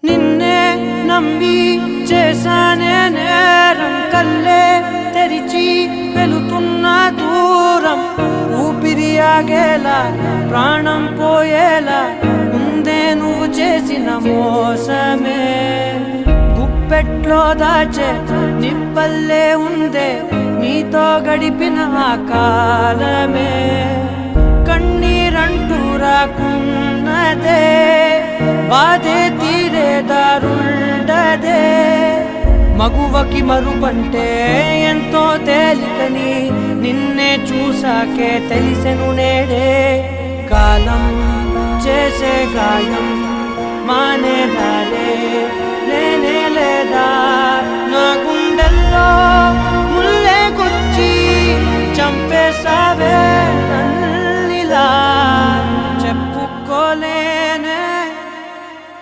నిన్నే నమ్మి చేశానే నేరం, కల్లే తెరిచి వెళుతున్న దూరం, ఊపిరి ఆగేలా ప్రాణం పోయేలా ముందే నువ్వు చేసిన మోసమే. గుప్పెట్లో దాచే నిప్పల్లే ఉందే నీతో గడిపిన ఆ కాలమే. కన్నీరంటూ రాకున్నదే బాధే తీరే దారుండదే. మగువకి మరుపంటే ఎంతో తేలికని నిన్నే చూసాకే తెలిసెను నేడే. కాలం చేసే గాయం